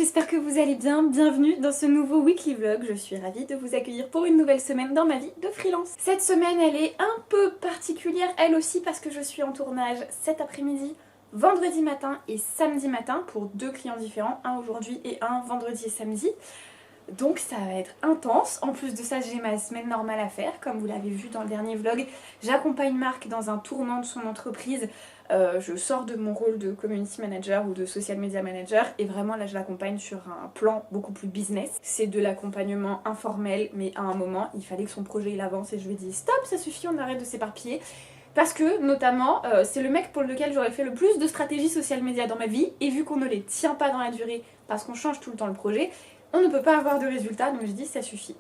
j'espère que vous allez bien, bienvenue dans ce nouveau weekly vlog, je suis ravie de vous accueillir pour une nouvelle semaine dans ma vie de freelance. Cette semaine elle est un peu particulière elle aussi parce que je suis en tournage cet après-midi, vendredi matin et samedi matin pour deux clients différents, un aujourd'hui et un vendredi et samedi. Donc ça va être intense, en plus de ça j'ai ma semaine normale à faire, comme vous l'avez vu dans le dernier vlog, j'accompagne Marc dans un tournant de son entreprise, je sors de mon rôle de community manager ou de social media manager et vraiment là je l'accompagne sur un plan beaucoup plus business. C'est de l'accompagnement informel mais à un moment il fallait que son projet il avance et je lui ai dit stop ça suffit on arrête de s'éparpiller. Parce que, notamment, c'est le mec pour lequel j'aurais fait le plus de stratégies social media dans ma vie, et vu qu'on ne les tient pas dans la durée, parce qu'on change tout le temps le projet, on ne peut pas avoir de résultats, donc je dis ça suffit.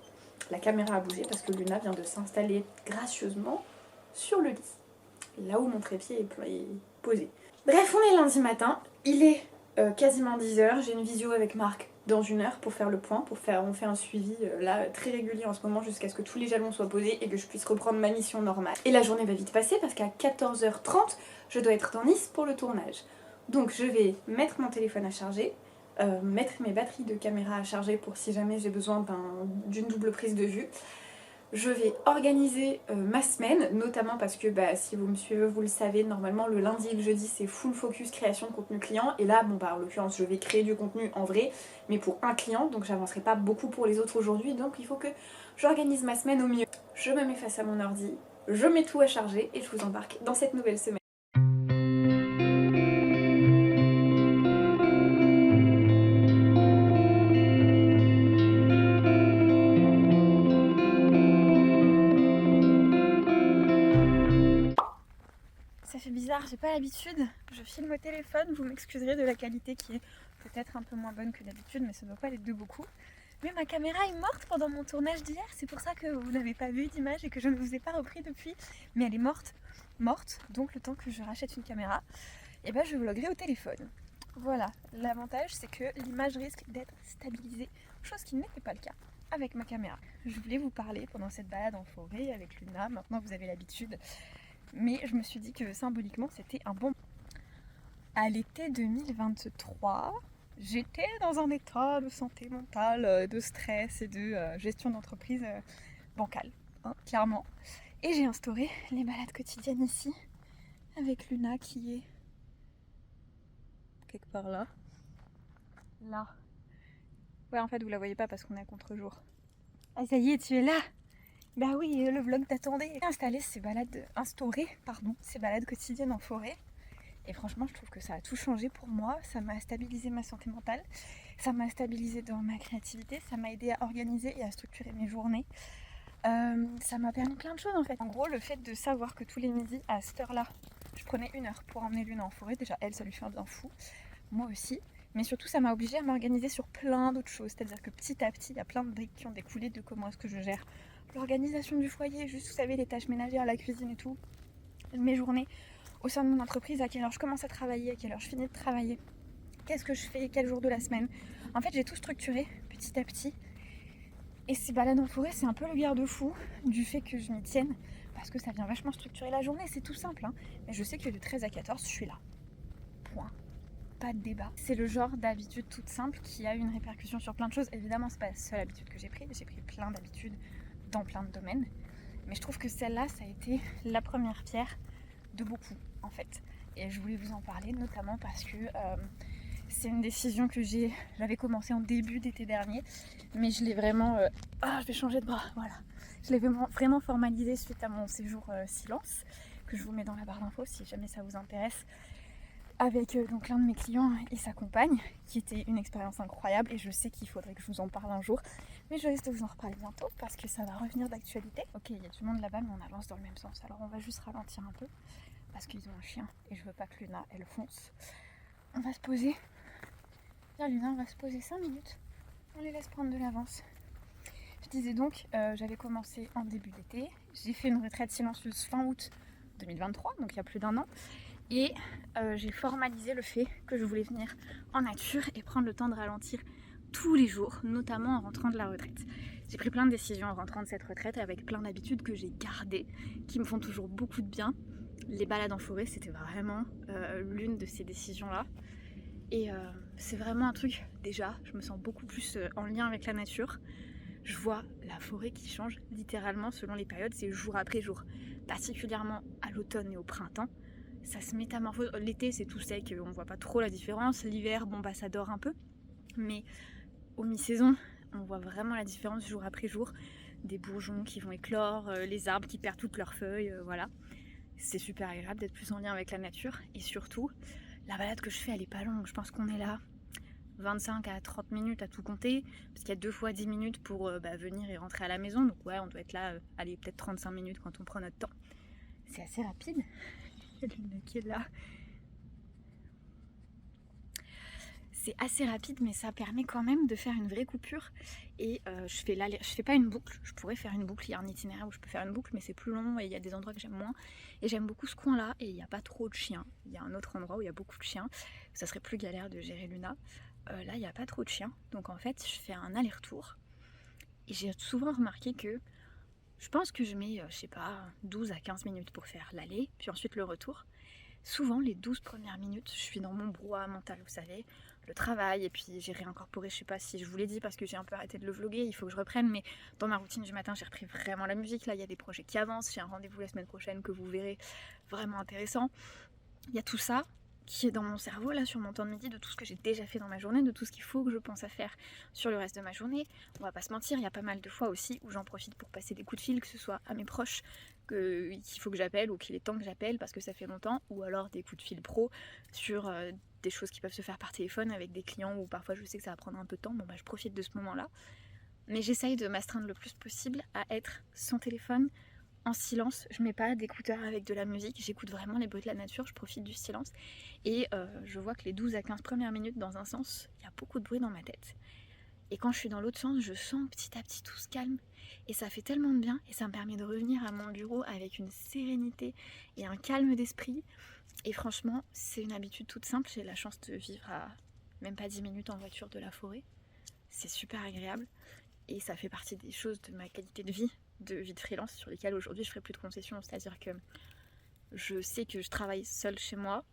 La caméra a bougé parce que Luna vient de s'installer gracieusement sur le lit, là où mon trépied est posé. Bref, on est lundi matin, il est quasiment 10h, j'ai une visio avec Marc dans une heure pour faire le point, on fait un suivi là très régulier en ce moment jusqu'à ce que tous les jalons soient posés et que je puisse reprendre ma mission normale. Et la journée va vite passer parce qu'à 14h30, je dois être dans Nice pour le tournage. Donc je vais mettre mon téléphone à charger, mettre mes batteries de caméra à charger pour si jamais j'ai besoin d'une double prise de vue. Je vais organiser ma semaine, notamment parce que si vous me suivez, vous le savez, normalement le lundi et le jeudi c'est full focus création de contenu client. Et là, en l'occurrence, je vais créer du contenu en vrai, mais pour un client, donc j'avancerai pas beaucoup pour les autres aujourd'hui. Donc il faut que j'organise ma semaine au mieux. Je me mets face à mon ordi, je mets tout à charger et je vous embarque dans cette nouvelle semaine. Ça fait bizarre, j'ai pas l'habitude, je filme au téléphone, vous m'excuserez de la qualité qui est peut-être un peu moins bonne que d'habitude, mais ça doit pas l'être de beaucoup. Mais ma caméra est morte pendant mon tournage d'hier, c'est pour ça que vous n'avez pas vu d'image et que je ne vous ai pas repris depuis. Mais elle est morte, donc le temps que je rachète une caméra, et je vloguerai au téléphone. Voilà, l'avantage c'est que l'image risque d'être stabilisée, chose qui n'était pas le cas avec ma caméra. Je voulais vous parler pendant cette balade en forêt avec Luna, maintenant vous avez l'habitude. Mais je me suis dit que symboliquement c'était un bon... À l'été 2023, j'étais dans un état de santé mentale, de stress et de gestion d'entreprise bancale, clairement. Et j'ai instauré les balades quotidiennes ici, avec Luna qui est quelque part là. Là. Ouais, en fait vous la voyez pas parce qu'on est à contre-jour. Ah ça y est, tu es là! Bah oui, le vlog t'attendait. Instauré ces balades quotidiennes en forêt. Et franchement, je trouve que ça a tout changé pour moi. Ça m'a stabilisé ma santé mentale. Ça m'a stabilisé dans ma créativité. Ça m'a aidé à organiser et à structurer mes journées. Ça m'a permis plein de choses en fait. En gros, le fait de savoir que tous les midis, à cette heure-là, je prenais 1 heure pour emmener Luna en forêt. Déjà, elle, ça lui fait un bien fou. Moi aussi. Mais surtout, ça m'a obligée à m'organiser sur plein d'autres choses. C'est-à-dire que petit à petit, il y a plein de briques qui ont découlé de comment est-ce que je gère l'organisation du foyer, juste vous savez les tâches ménagères, la cuisine et tout, mes journées au sein de mon entreprise, à quelle heure je commence à travailler, à quelle heure je finis de travailler, qu'est-ce que je fais, quel jour de la semaine. En fait j'ai tout structuré petit à petit et ces balades en forêt c'est un peu le garde-fou du fait que je m'y tienne parce que ça vient vachement structurer la journée, c'est tout simple mais je sais que de 13 à 14 je suis là, point. Pas de débat. C'est le genre d'habitude toute simple qui a une répercussion sur plein de choses. Évidemment c'est pas la seule habitude que j'ai pris plein d'habitudes dans plein de domaines. Mais je trouve que celle-là, ça a été la première pierre de beaucoup, en fait. Et je voulais vous en parler, notamment parce que c'est une décision que j'avais commencé en début d'été dernier. Mais je l'ai vraiment... je vais changer de bras, voilà. Je l'ai vraiment formalisé suite à mon séjour silence, que je vous mets dans la barre d'infos si jamais ça vous intéresse. Avec donc l'un de mes clients et sa compagne, qui était une expérience incroyable et je sais qu'il faudrait que je vous en parle un jour, mais je risque de vous en reparler bientôt parce que ça va revenir d'actualité. Ok, il y a du monde là-bas mais on avance dans le même sens, alors on va juste ralentir un peu parce qu'ils ont un chien et je veux pas que Luna elle fonce. On va se poser, bien Luna, on va se poser 5 minutes, on les laisse prendre de l'avance. Je disais donc, j'avais commencé en début d'été, j'ai fait une retraite silencieuse fin août 2023, donc il y a plus d'1 an. Et j'ai formalisé le fait que je voulais venir en nature et prendre le temps de ralentir tous les jours, notamment en rentrant de la retraite. J'ai pris plein de décisions en rentrant de cette retraite avec plein d'habitudes que j'ai gardées, qui me font toujours beaucoup de bien. Les balades en forêt, c'était vraiment l'une de ces décisions-là. Et c'est vraiment un truc, déjà, je me sens beaucoup plus en lien avec la nature. Je vois la forêt qui change littéralement selon les périodes, c'est jour après jour. Particulièrement à l'automne et au printemps, ça se métamorphose. L'été c'est tout sec, on voit pas trop la différence. L'hiver, bon bah ça dort un peu. Mais au mi-saison, on voit vraiment la différence jour après jour. Des bourgeons qui vont éclore, les arbres qui perdent toutes leurs feuilles, voilà. C'est super agréable d'être plus en lien avec la nature. Et surtout, la balade que je fais, elle est pas longue. Je pense qu'on est là 25 à 30 minutes à tout compter, parce qu'il y a 2 fois 10 minutes pour venir et rentrer à la maison. Donc ouais, on doit être là, allez, peut-être 35 minutes quand on prend notre temps. C'est assez rapide. Il y a Luna qui est là. C'est assez rapide, mais ça permet quand même de faire une vraie coupure. Et je fais pas une boucle. Je pourrais faire une boucle, il y a un itinéraire où je peux faire une boucle, mais c'est plus long et il y a des endroits que j'aime moins. Et j'aime beaucoup ce coin-là, et il n'y a pas trop de chiens. Il y a un autre endroit où il y a beaucoup de chiens. Ça serait plus galère de gérer Luna. Là, il n'y a pas trop de chiens. Donc en fait, je fais un aller-retour. Et j'ai souvent remarqué que je pense que je mets, je sais pas, 12 à 15 minutes pour faire l'aller, puis ensuite le retour. Souvent, les 12 premières minutes, je suis dans mon brouhaha mental, vous savez, le travail, et puis j'ai réincorporé, je sais pas si je vous l'ai dit parce que j'ai un peu arrêté de le vlogger, il faut que je reprenne, mais dans ma routine du matin, j'ai repris vraiment la musique. Là, il y a des projets qui avancent, j'ai un rendez-vous la semaine prochaine que vous verrez, vraiment intéressant. Il y a tout ça qui est dans mon cerveau, là, sur mon temps de midi, de tout ce que j'ai déjà fait dans ma journée, de tout ce qu'il faut que je pense à faire sur le reste de ma journée. On va pas se mentir, il y a pas mal de fois aussi où j'en profite pour passer des coups de fil, que ce soit à mes proches, qu'il faut que j'appelle ou qu'il est temps que j'appelle parce que ça fait longtemps, ou alors des coups de fil pro sur des choses qui peuvent se faire par téléphone avec des clients où parfois je sais que ça va prendre un peu de temps. Bon bah je profite de ce moment-là, mais j'essaye de m'astreindre le plus possible à être sans téléphone, en silence. Je mets pas d'écouteurs avec de la musique, j'écoute vraiment les bruits de la nature, je profite du silence. Et je vois que les 12 à 15 premières minutes, dans un sens, il y a beaucoup de bruit dans ma tête. Et quand je suis dans l'autre sens, je sens petit à petit tout se calme. Et ça fait tellement de bien, et ça me permet de revenir à mon bureau avec une sérénité et un calme d'esprit. Et franchement, c'est une habitude toute simple. J'ai la chance de vivre à même pas 10 minutes en voiture de la forêt. C'est super agréable. Et ça fait partie des choses de ma qualité de vie de freelance, sur lesquelles aujourd'hui je ferai plus de concessions. C'est-à-dire que je sais que je travaille seule chez moi,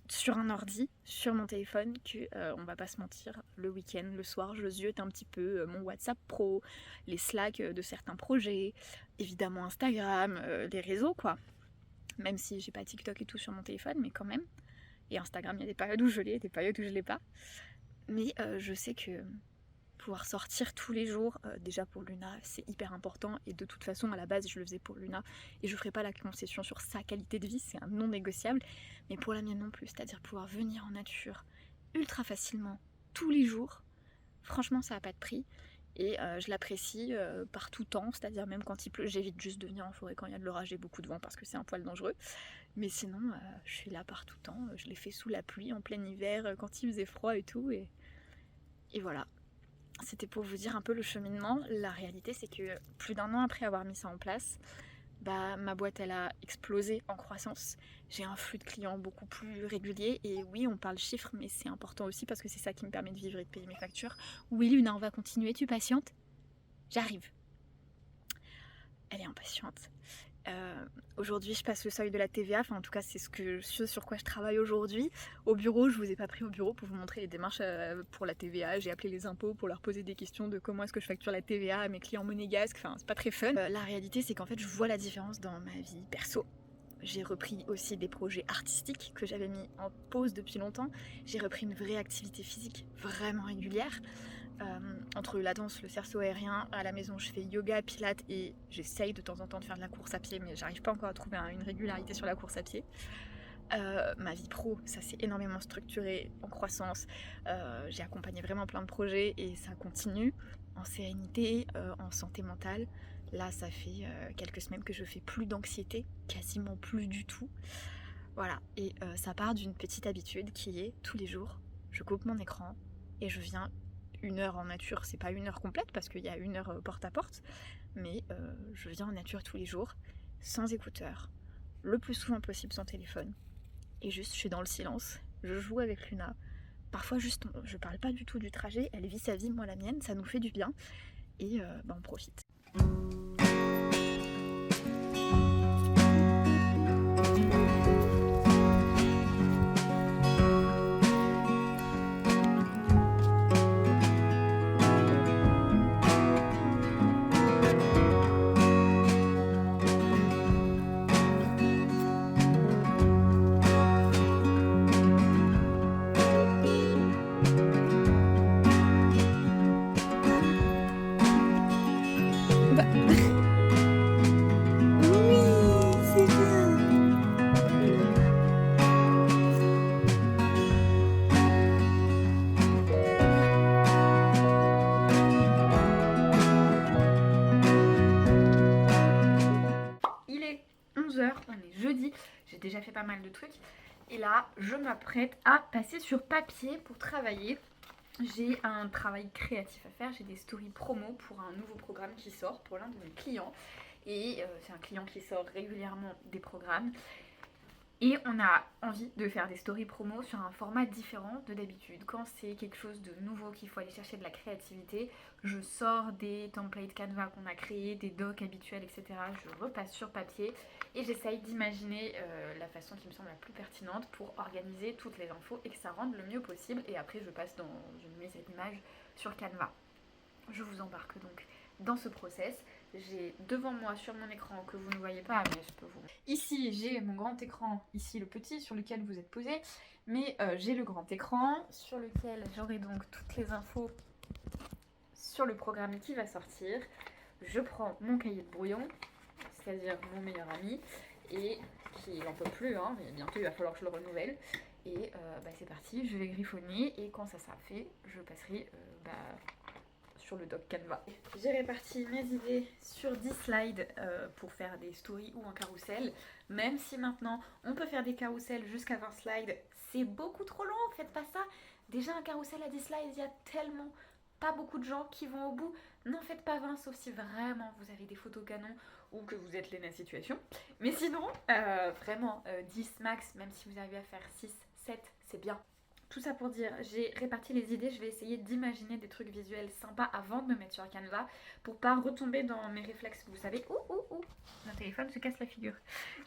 sur un ordi, sur mon téléphone, que on va pas se mentir, le week-end, le soir, je ziote un petit peu mon WhatsApp pro, les Slack de certains projets, évidemment Instagram, les réseaux quoi. Même si j'ai pas TikTok et tout sur mon téléphone, mais quand même. Et Instagram, il y a des périodes où je l'ai, des périodes où je l'ai pas. Mais je sais que pouvoir sortir tous les jours, déjà pour Luna, c'est hyper important. Et de toute façon, à la base, je le faisais pour Luna. Et je ferai pas la concession sur sa qualité de vie, c'est un non négociable. Mais pour la mienne non plus, c'est-à-dire pouvoir venir en nature ultra facilement, tous les jours. Franchement, ça n'a pas de prix. Et je l'apprécie par tout temps, c'est-à-dire même quand il pleut, j'évite juste de venir en forêt quand il y a de l'orage et beaucoup de vent parce que c'est un poil dangereux. Mais sinon, je suis là par tout temps. Je l'ai fait sous la pluie, en plein hiver, quand il faisait froid et tout. Et voilà. C'était pour vous dire un peu le cheminement. La réalité, c'est que plus d'1 an après avoir mis ça en place, ma boîte elle a explosé en croissance. J'ai un flux de clients beaucoup plus régulier. Et oui, on parle chiffres, mais c'est important aussi parce que c'est ça qui me permet de vivre et de payer mes factures. Oui, Luna, on va continuer. Tu patientes? J'arrive. Elle est impatiente. Aujourd'hui, je passe le seuil de la TVA, enfin en tout cas c'est ce sur quoi je travaille aujourd'hui. Au bureau, je vous ai pas pris au bureau pour vous montrer les démarches pour la TVA. J'ai appelé les impôts pour leur poser des questions de comment est-ce que je facture la TVA à mes clients monégasques, enfin c'est pas très fun. La réalité c'est qu'en fait je vois la différence dans ma vie perso. J'ai repris aussi des projets artistiques que j'avais mis en pause depuis longtemps. J'ai repris une vraie activité physique vraiment régulière. Entre la danse, le cerceau aérien, à la maison je fais yoga, pilates et j'essaye de temps en temps de faire de la course à pied, mais j'arrive pas encore à trouver une régularité sur la course à pied. Ma vie pro, ça s'est énormément structuré, en croissance. J'ai accompagné vraiment plein de projets et ça continue en sérénité, en santé mentale. Là ça fait quelques semaines que je fais plus d'anxiété, quasiment plus du tout. Voilà, et ça part d'une petite habitude qui est tous les jours, je coupe mon écran et je viens 1 heure en nature. C'est pas 1 heure complète parce qu'il y a 1 heure porte à porte, mais je viens en nature tous les jours, sans écouteurs, le plus souvent possible sans téléphone, et juste je suis dans le silence, je joue avec Luna. Parfois juste, je parle pas du tout du trajet, elle vit sa vie, moi la mienne, ça nous fait du bien, et on profite. déjà fait pas mal de trucs. Et là, je m'apprête à passer sur papier pour travailler. J'ai un travail créatif à faire, j'ai des stories promo pour un nouveau programme qui sort pour l'un de mes clients. Et c'est un client qui sort régulièrement des programmes. Et on a envie de faire des stories promo sur un format différent de d'habitude. Quand c'est quelque chose de nouveau qu'il faut aller chercher de la créativité, je sors des templates Canva qu'on a créés, des docs habituels, etc. Je repasse sur papier et j'essaye d'imaginer la façon qui me semble la plus pertinente pour organiser toutes les infos et que ça rende le mieux possible. Et après, je passe dans une mise à l'image sur Canva. Je vous embarque donc dans ce process. J'ai devant moi sur mon écran, que vous ne voyez pas, mais je peux vous... Ici, j'ai mon grand écran, ici le petit sur lequel vous êtes posé, mais j'ai le grand écran sur lequel j'aurai donc toutes les infos sur le programme qui va sortir. Je prends mon cahier de brouillon, c'est-à-dire mon meilleur ami, et qui n'en peut plus, hein, mais bientôt il va falloir que je le renouvelle. Et c'est parti, je vais griffonner, et quand ça sera fait, je passerai... sur le doc Canva. J'ai réparti mes idées sur 10 slides pour faire des stories ou un carrousel. Même si maintenant on peut faire des carousels jusqu'à 20 slides, c'est beaucoup trop long, faites pas ça. Déjà un carrousel à 10 slides, il y a tellement pas beaucoup de gens qui vont au bout. N'en faites pas 20 sauf si vraiment vous avez des photos canon ou que vous êtes Lena Situation. Mais sinon, vraiment 10 max, même si vous arrivez à faire 6, 7, c'est bien. Tout ça pour dire, j'ai réparti les idées, je vais essayer d'imaginer des trucs visuels sympas avant de me mettre sur Canva pour pas retomber dans mes réflexes, vous savez, mon téléphone se casse la figure.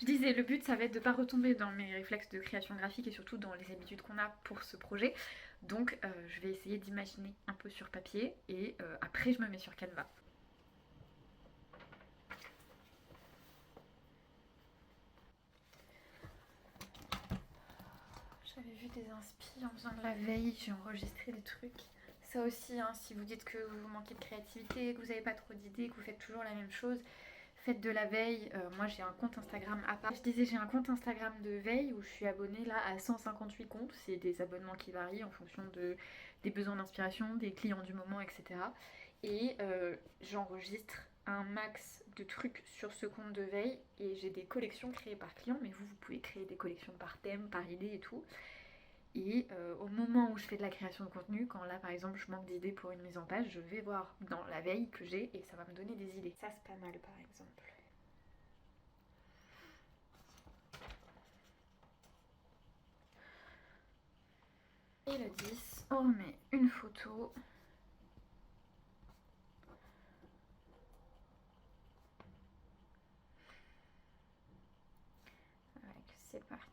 Je disais, le but ça va être de pas retomber dans mes réflexes de création graphique et surtout dans les habitudes qu'on a pour ce projet. Donc je vais essayer d'imaginer un peu sur papier et après je me mets sur Canva. J'avais vu des inspi en faisant de la veille, j'ai enregistré des trucs. Ça aussi, hein, si vous dites que vous manquez de créativité, que vous n'avez pas trop d'idées, que vous faites toujours la même chose, faites de la veille. Moi j'ai un compte Instagram à part. Je disais j'ai un compte Instagram de veille où je suis abonnée là à 158 comptes. C'est des abonnements qui varient en fonction des besoins d'inspiration, des clients du moment, etc. Et j'enregistre un max de trucs sur ce compte de veille et j'ai des collections créées par client, mais vous pouvez créer des collections par thème, par idée et tout. Et au moment où je fais de la création de contenu, quand là par exemple je manque d'idées pour une mise en page, je vais voir dans la veille que j'ai et ça va me donner des idées. Ça c'est pas mal par exemple. Et le 10, on remet une photo. C'est parti.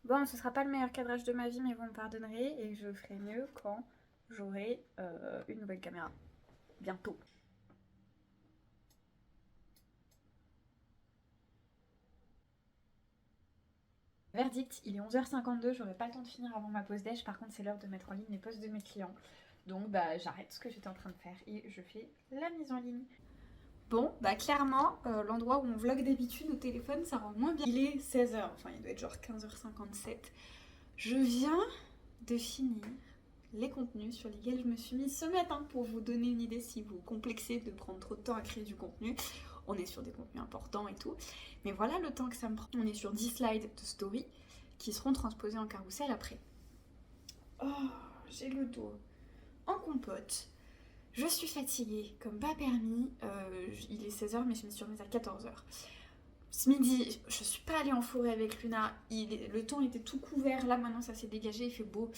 Bon, ce sera pas le meilleur cadrage de ma vie, mais vous me pardonnerez et je ferai mieux quand j'aurai une nouvelle caméra. Bientôt. Verdict, il est 11h52, j'aurai pas le temps de finir avant ma pause déj. Par contre, c'est l'heure de mettre en ligne les posts de mes clients. Donc j'arrête ce que j'étais en train de faire et je fais la mise en ligne. Bon, clairement, l'endroit où on vlog d'habitude au téléphone, ça rend moins bien. Il est 16h, enfin il doit être genre 15h57. Je viens de finir les contenus sur lesquels je me suis mise ce matin pour vous donner une idée si vous complexez de prendre trop de temps à créer du contenu. On est sur des contenus importants et tout. Mais voilà le temps que ça me prend. On est sur 10 slides de story qui seront transposés en carrousel après. Oh, j'ai le dos en compote. Je suis fatiguée, comme pas permis. Il est 16h, mais je me suis remise à 14h. Ce midi, je suis pas allée en forêt avec Luna. Le temps était tout couvert. Là, maintenant, ça s'est dégagé, il fait beau.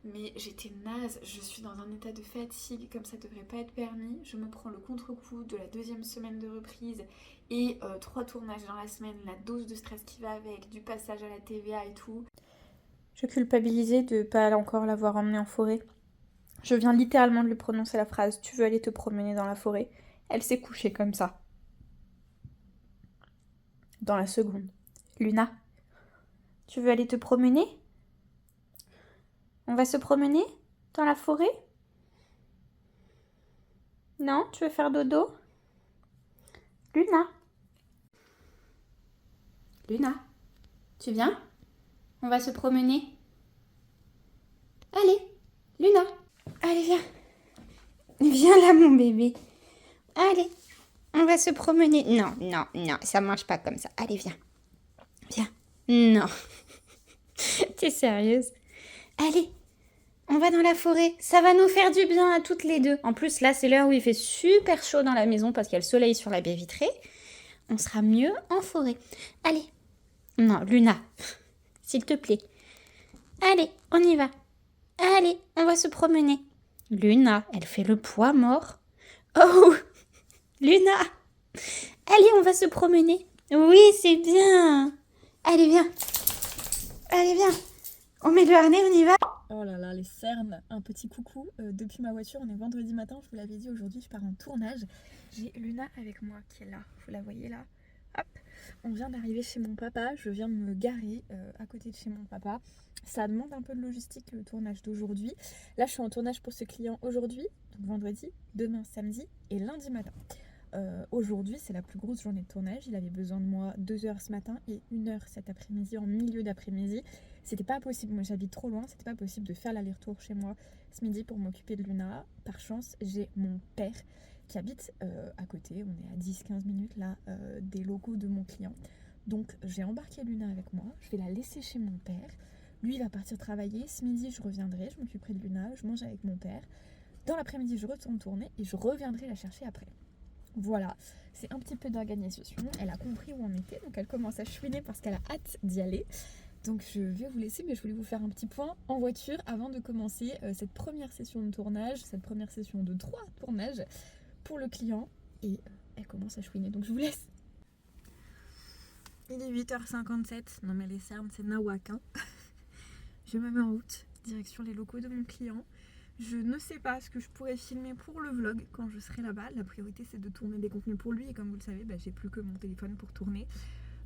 Mais j'étais naze. Je suis dans un état de fatigue, comme ça devrait pas être permis. Je me prends le contre-coup de la 2e semaine de reprise et 3 tournages dans la semaine, la dose de stress qui va avec, du passage à la TVA et tout. Je culpabilisais de pas encore l'avoir emmenée en forêt. Je viens littéralement de lui prononcer la phrase « Tu veux aller te promener dans la forêt ?» Elle s'est couchée comme ça. Dans la seconde. « Luna, tu veux aller te promener ? On va se promener dans la forêt ? Non, tu veux faire dodo ? Luna ? Luna, tu viens ? On va se promener ? Allez, Luna ! Allez, viens. Viens là, mon bébé. Allez. on va se promener. Non, non, non, ça mange pas comme ça. Allez, viens. Viens. Non. T'es sérieuse? Allez, on va dans la forêt. Ça va nous faire du bien à toutes les deux. En plus, là, c'est l'heure où il fait super chaud dans la maison parce qu'il y a le soleil sur la baie vitrée. On sera mieux en forêt. Allez. Non, Luna, s'il te plaît. Allez, on y va. Allez, on va se promener. Luna, elle fait le poids mort. Oh, Luna. Allez, on va se promener. Oui, c'est bien. Allez, viens. Allez, viens. On met le harnais, on y va. Oh là là, les cernes, un petit coucou. Depuis ma voiture, on est vendredi matin, je vous l'avais dit, aujourd'hui je pars en tournage. J'ai Luna avec moi qui est là, vous la voyez là. Hop, on vient d'arriver chez mon papa, je viens de me garer à côté de chez mon papa. Ça demande un peu de logistique le tournage d'aujourd'hui. Là je suis en tournage pour ce client aujourd'hui, donc vendredi, demain samedi et lundi matin. Aujourd'hui c'est la plus grosse journée de tournage, il avait besoin de moi 2 heures ce matin et 1 heure cet après-midi, en milieu d'après-midi. C'était pas possible, moi j'habite trop loin, c'était pas possible de faire l'aller-retour chez moi ce midi pour m'occuper de Luna. Par chance j'ai mon père qui habite à côté, on est à 10-15 minutes là des locaux de mon client. Donc j'ai embarqué Luna avec moi, je vais la laisser chez mon père. Lui il va partir travailler, ce midi je reviendrai, je m'occuperai de Luna, je mange avec mon père. Dans l'après-midi je retourne tourner et je reviendrai la chercher après. Voilà, c'est un petit peu d'organisation. Elle a compris où on était, donc elle commence à chouiner parce qu'elle a hâte d'y aller. Donc je vais vous laisser, mais je voulais vous faire un petit point en voiture avant de commencer cette première session de tournage, cette première session de 3 tournages pour le client. Et elle commence à chouiner, donc je vous laisse. Il est 8h57, non mais les cernes c'est nawak hein. Je me mets en route, direction les locaux de mon client. Je ne sais pas ce que je pourrais filmer pour le vlog quand je serai là-bas. La priorité c'est de tourner des contenus pour lui et comme vous le savez, j'ai plus que mon téléphone pour tourner.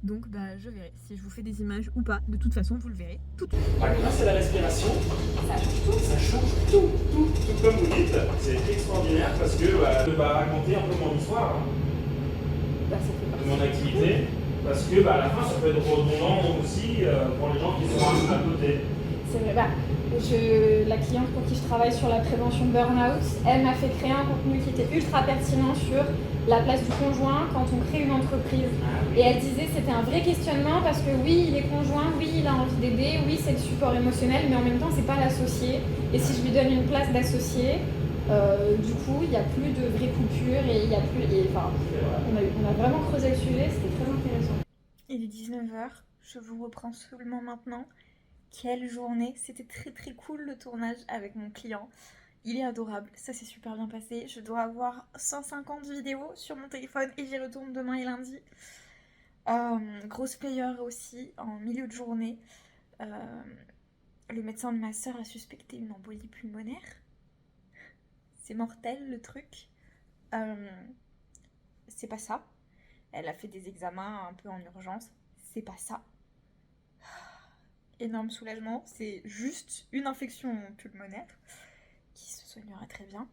Donc je verrai si je vous fais des images ou pas. De toute façon, vous le verrez tout de suite. Grâce à la respiration, ça change tout. Ça change tout. Tout comme vous dites, c'est extraordinaire parce que je vais raconter un peu mon histoire, Ça fait partie de mon activité. Parce que à la fin, ça peut être redondant aussi pour les gens qui sont à côté. C'est vrai. La cliente pour qui je travaille sur la prévention burn-out, elle m'a fait créer un contenu qui était ultra pertinent sur la place du conjoint quand on crée une entreprise. Et elle disait que c'était un vrai questionnement parce que oui, il est conjoint, oui, il a envie d'aider, oui, c'est le support émotionnel, mais en même temps, c'est pas l'associé. Et si je lui donne une place d'associé, du coup, il n'y a plus de vraie coupure et il y a plus. On a vraiment creusé le sujet, c'était très intéressant. Il est 19h, je vous reprends seulement maintenant. Quelle journée, c'était très très cool le tournage avec mon client. Il est adorable, ça s'est super bien passé. Je dois avoir 150 vidéos sur mon téléphone et j'y retourne demain et lundi. Grosse player aussi en milieu de journée. Le médecin de ma soeur a suspecté une embolie pulmonaire. C'est mortel le truc. C'est pas ça. Elle a fait des examens un peu en urgence. C'est pas ça. Énorme soulagement, c'est juste une infection pulmonaire qui se soignera très bien.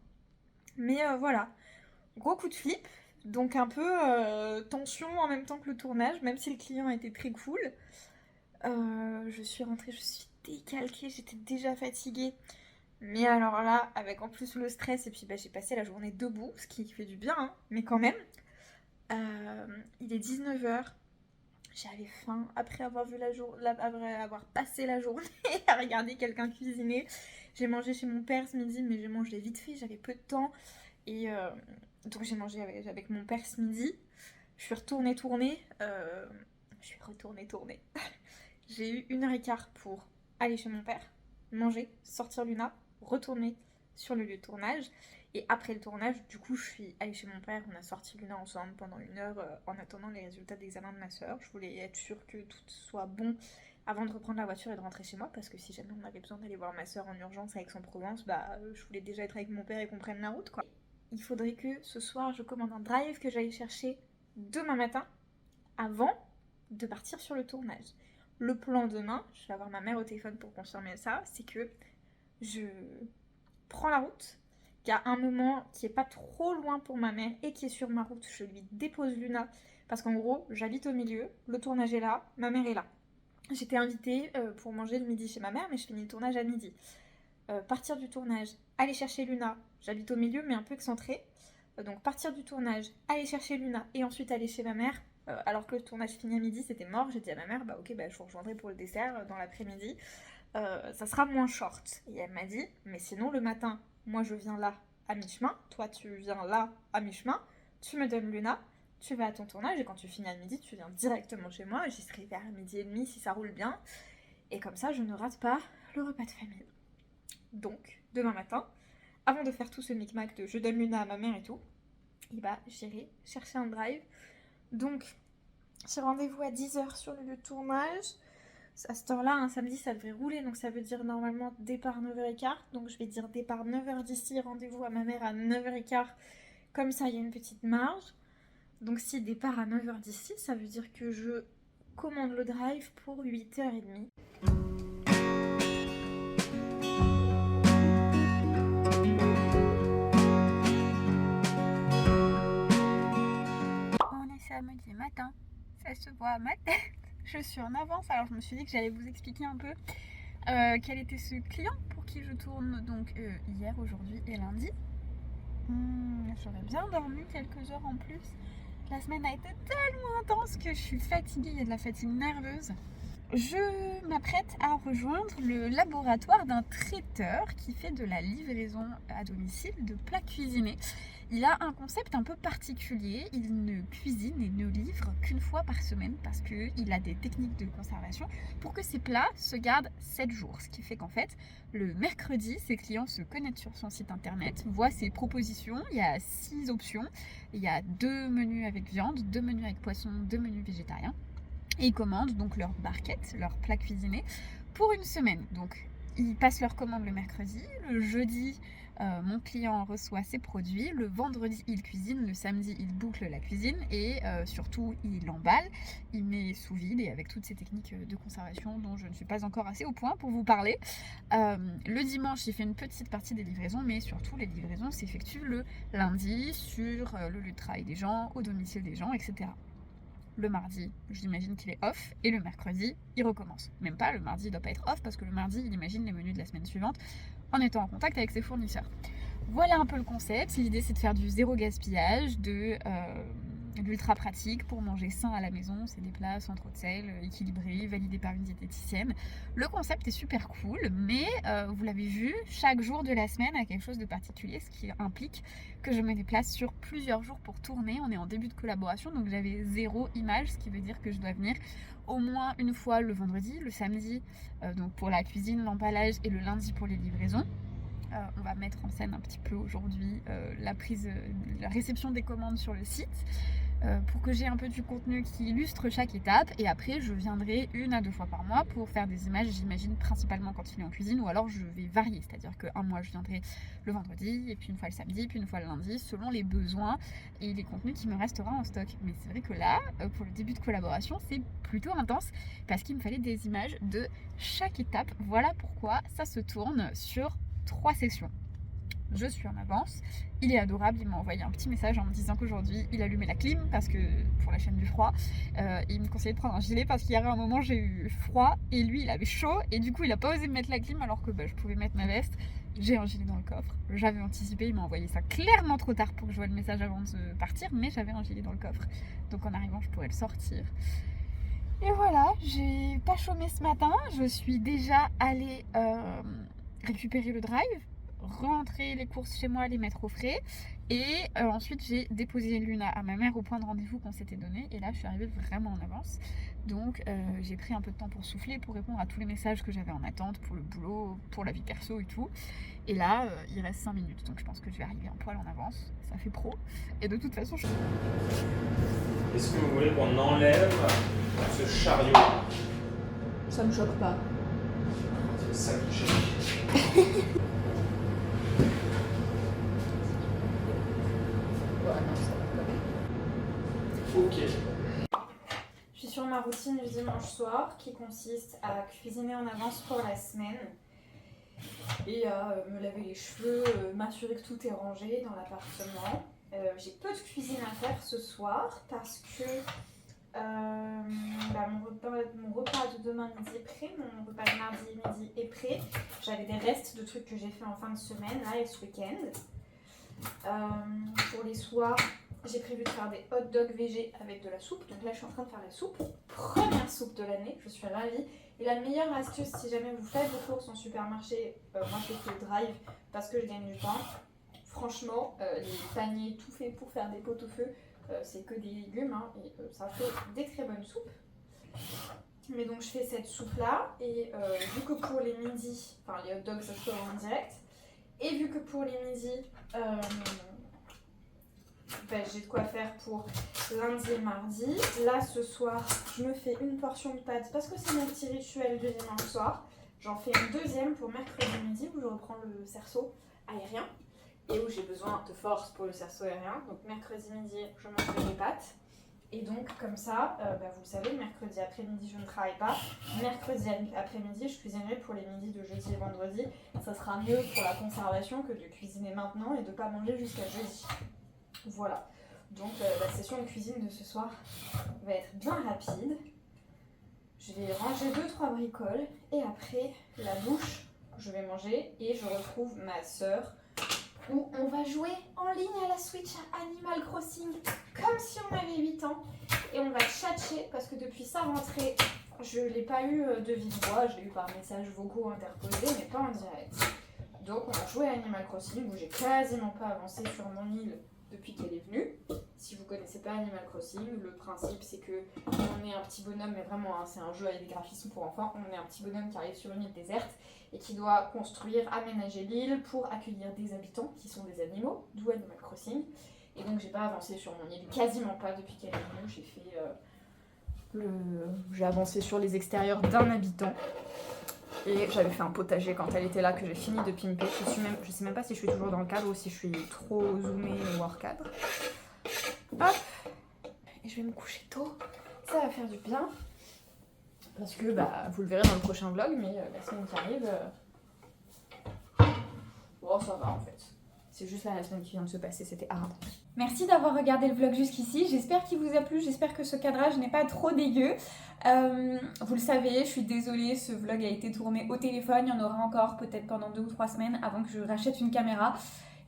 Mais voilà, gros coup de flip, donc un peu tension en même temps que le tournage, même si le client était très cool. Je suis rentrée, je suis décalquée, j'étais déjà fatiguée. Mais alors là, avec en plus le stress, et puis j'ai passé la journée debout, ce qui fait du bien, hein, mais quand même. Il est 19h. J'avais faim après avoir après avoir passé la journée à regarder quelqu'un cuisiner. J'ai mangé chez mon père ce midi, mais j'ai mangé vite fait, j'avais peu de temps. Et donc j'ai mangé avec mon père ce midi. Je suis retournée tourner. J'ai eu 1h15 pour aller chez mon père, manger, sortir Luna, retourner sur le lieu de tournage. Et après le tournage, du coup, je suis allée chez mon père, on a sorti Luna ensemble pendant 1 heure en attendant les résultats d'examen de ma soeur. Je voulais être sûre que tout soit bon avant de reprendre la voiture et de rentrer chez moi, parce que si jamais on avait besoin d'aller voir ma soeur en urgence à Aix-en-Provence, je voulais déjà être avec mon père et qu'on prenne la route, quoi. Il faudrait que ce soir, je commande un drive que j'aille chercher demain matin, avant de partir sur le tournage. Le plan demain, je vais avoir ma mère au téléphone pour confirmer ça, c'est que je prends la route, qu'à un moment qui est pas trop loin pour ma mère et qui est sur ma route, je lui dépose Luna parce qu'en gros j'habite au milieu, le tournage est là, ma mère est là. J'étais invitée pour manger le midi chez ma mère, mais je finis le tournage à midi. Partir du tournage, aller chercher Luna, j'habite au milieu mais un peu excentré. Donc partir du tournage, aller chercher Luna et ensuite aller chez ma mère. Alors que le tournage finit à midi, c'était mort. J'ai dit à ma mère, bah ok, bah, je vous rejoindrai pour le dessert dans l'après-midi. Ça sera moins short. Et elle m'a dit, mais sinon le matin, moi je viens là à mi-chemin, toi tu viens là à mi-chemin, tu me donnes Luna, tu vas à ton tournage et quand tu finis à midi, tu viens directement chez moi. J'y serai vers midi et demi si ça roule bien. Et comme ça, je ne rate pas le repas de famille. Donc, demain matin, avant de faire tout ce micmac de je donne Luna à ma mère et tout, et bah j'irai chercher un drive. Donc, j'ai rendez-vous à 10h sur le lieu de tournage. À cette heure-là, un samedi, ça devrait rouler, donc ça veut dire normalement départ 9h15. Donc je vais dire départ 9h d'ici, rendez-vous à ma mère à 9h15. Comme ça, il y a une petite marge. Donc si départ à 9h d'ici, ça veut dire que je commande le drive pour 8h30. On est samedi matin, ça se voit à ma tête. Je suis en avance, alors je me suis dit que j'allais vous expliquer un peu quel était ce client pour qui je tourne donc hier, aujourd'hui et lundi. J'aurais bien dormi quelques heures en plus. La semaine a été tellement intense que je suis fatiguée, il y a de la fatigue nerveuse. Je m'apprête à rejoindre le laboratoire d'un traiteur qui fait de la livraison à domicile de plats cuisinés. Il a un concept un peu particulier, il ne cuisine et ne livre qu'une fois par semaine parce qu'il a des techniques de conservation pour que ses plats se gardent 7 jours. Ce qui fait qu'en fait, le mercredi, ses clients se connectent sur son site internet, voient ses propositions, il y a 6 options, il y a 2 menus avec viande, 2 menus avec poisson, 2 menus végétariens. Et ils commandent donc leur barquette, leur plat cuisiné pour une semaine. Donc ils passent leur commande le mercredi, le jeudi mon client reçoit ses produits, le vendredi il cuisine, le samedi il boucle la cuisine et surtout il emballe, il met sous vide et avec toutes ces techniques de conservation dont je ne suis pas encore assez au point pour vous parler. Le dimanche il fait une petite partie des livraisons, mais surtout les livraisons s'effectuent le lundi sur le lieu de travail des gens, au domicile des gens, etc. Le mardi, j'imagine qu'il est off, et le mercredi, il recommence. Même pas, le mardi, il doit pas être off, parce que le mardi, il imagine les menus de la semaine suivante en étant en contact avec ses fournisseurs. Voilà un peu le concept. L'idée, c'est de faire du zéro gaspillage, de l'ultra pratique pour manger sain à la maison. C'est des plats sans trop de sel, équilibrés, validés par une diététicienne. Le concept est super cool, mais vous l'avez vu, chaque jour de la semaine a quelque chose de particulier, ce qui implique que je me déplace sur plusieurs jours pour tourner. On est en début de collaboration, donc j'avais 0 image, ce qui veut dire que je dois venir au moins une fois le vendredi, le samedi donc pour la cuisine, l'emballage, et le lundi pour les livraisons. On va mettre en scène un petit peu aujourd'hui la réception des commandes sur le site pour que j'ai un peu du contenu qui illustre chaque étape, et après je viendrai 1 à 2 fois par mois pour faire des images, j'imagine principalement quand il est en cuisine, ou alors je vais varier, c'est-à-dire qu'un mois je viendrai le vendredi, et puis une fois le samedi, puis une fois le lundi, selon les besoins et les contenus qui me restera en stock. Mais c'est vrai que là, pour le début de collaboration, c'est plutôt intense parce qu'il me fallait des images de chaque étape. Voilà pourquoi ça se tourne sur 3 sessions. Je suis en avance, il est adorable, il m'a envoyé un petit message en me disant qu'aujourd'hui il allumait la clim parce que pour la chaîne du froid, il me conseillait de prendre un gilet parce qu'hier à un moment j'ai eu froid et lui il avait chaud, et du coup il a pas osé me mettre la clim alors que je pouvais mettre ma veste. J'ai un gilet dans le coffre, j'avais anticipé, il m'a envoyé ça clairement trop tard pour que je voie le message avant de partir, mais j'avais un gilet dans le coffre, donc en arrivant je pourrais le sortir. Et voilà, j'ai pas chômé ce matin, je suis déjà allée récupérer le drive, rentrer les courses chez moi, les mettre au frais, et ensuite j'ai déposé Luna à ma mère au point de rendez-vous qu'on s'était donné, et là je suis arrivée vraiment en avance, donc j'ai pris un peu de temps pour souffler, pour répondre à tous les messages que j'avais en attente pour le boulot, pour la vie perso et tout, et là il reste 5 minutes, donc je pense que je vais arriver un poil en avance, ça fait pro, et de toute façon Est-ce que vous voulez qu'on enlève ce chariot? ça me choque pas. C'est ça qui choque. Ok. Je suis sur ma routine du dimanche soir qui consiste à cuisiner en avance pour la semaine et à me laver les cheveux, m'assurer que tout est rangé dans l'appartement. J'ai peu de cuisine à faire ce soir parce que mon repas de demain midi est prêt, mon repas de mardi midi est prêt. J'avais des restes de trucs que j'ai fait en fin de semaine là et ce week-end. Pour les soirs, j'ai prévu de faire des hot dogs végé avec de la soupe. Donc là, je suis en train de faire la soupe. Première soupe de l'année, je suis ravie. Et la meilleure astuce, si jamais vous faites vos courses en supermarché, moi je fais le drive parce que je gagne du temps. Franchement, les paniers tout faits pour faire des pot-au-feu, c'est que des légumes hein, et ça fait des très bonnes soupes. Mais donc je fais cette soupe là et vu que pour les midis, enfin les hot dogs ça se fait en direct, et vu que pour les midis j'ai de quoi faire pour lundi et mardi. Là ce soir je me fais une portion de pâtes parce que c'est mon petit rituel de dimanche soir. J'en fais une deuxième pour mercredi midi où je reprends le cerceau aérien et où j'ai besoin de force pour le cerceau aérien. Donc mercredi midi je mangerai des pâtes. Et donc comme ça, vous le savez, mercredi après-midi je ne travaille pas. Mercredi après-midi je cuisinerai pour les midis de jeudi et vendredi. Ça sera mieux pour la conservation que de cuisiner maintenant et de ne pas manger jusqu'à jeudi. Voilà, donc la session de cuisine de ce soir va être bien rapide. Je vais ranger 2-3 bricoles et après la douche, je vais manger et je retrouve ma sœur où on va jouer en ligne à la Switch à Animal Crossing comme si on avait 8 ans et on va tchatcher parce que depuis sa rentrée, je ne l'ai pas eu de vive voix, je l'ai eu par messages vocaux interposés mais pas en direct. Donc on va jouer à Animal Crossing où j'ai quasiment pas avancé sur mon île depuis qu'elle est venue. Si vous connaissez pas Animal Crossing, le principe c'est que on est un petit bonhomme, mais vraiment hein, c'est un jeu avec des graphismes pour enfants, on est un petit bonhomme qui arrive sur une île déserte et qui doit construire, aménager l'île pour accueillir des habitants qui sont des animaux, d'où Animal Crossing. Et donc j'ai pas avancé sur mon île, quasiment pas depuis qu'elle est venue, j'ai fait j'ai avancé sur les extérieurs d'un habitant. Et j'avais fait un potager quand elle était là que j'ai fini de pimper. Je sais même pas si je suis toujours dans le cadre ou si je suis trop zoomée ou hors cadre. Hop. Et je vais me coucher tôt. Ça va faire du bien. Parce que vous le verrez dans le prochain vlog, mais la semaine qui arrive... Bon, ça va en fait. C'est juste là la semaine qui vient de se passer, c'était hard. Merci d'avoir regardé le vlog jusqu'ici, j'espère qu'il vous a plu, j'espère que ce cadrage n'est pas trop dégueu. Vous le savez, je suis désolée, ce vlog a été tourné au téléphone, il y en aura encore peut-être pendant 2 ou 3 semaines avant que je rachète une caméra.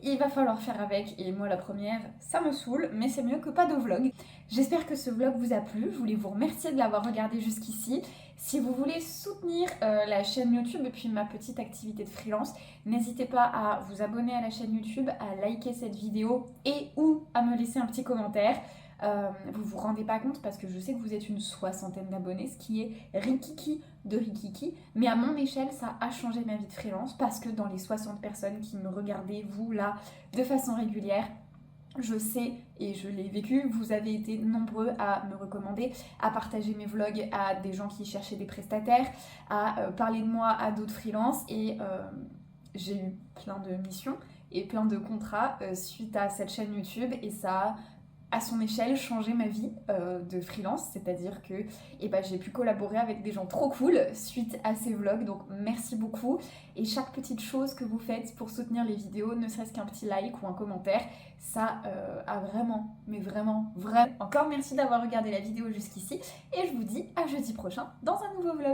Il va falloir faire avec et moi la première, ça me saoule, mais c'est mieux que pas de vlog. J'espère que ce vlog vous a plu, je voulais vous remercier de l'avoir regardé jusqu'ici. Si vous voulez soutenir la chaîne YouTube et puis ma petite activité de freelance, n'hésitez pas à vous abonner à la chaîne YouTube, à liker cette vidéo et ou à me laisser un petit commentaire. Vous vous rendez pas compte parce que je sais que vous êtes une 60aine d'abonnés, ce qui est rikiki de rikiki, mais à mon échelle ça a changé ma vie de freelance parce que dans les 60 personnes qui me regardez, vous là, de façon régulière, je sais et je l'ai vécu, vous avez été nombreux à me recommander, à partager mes vlogs à des gens qui cherchaient des prestataires, à parler de moi à d'autres freelances et j'ai eu plein de missions et plein de contrats suite à cette chaîne YouTube et ça a à son échelle changer ma vie de freelance, c'est-à-dire que j'ai pu collaborer avec des gens trop cool suite à ces vlogs, donc merci beaucoup. Et chaque petite chose que vous faites pour soutenir les vidéos, ne serait-ce qu'un petit like ou un commentaire, ça a vraiment, mais vraiment, encore merci d'avoir regardé la vidéo jusqu'ici, et je vous dis à jeudi prochain dans un nouveau vlog.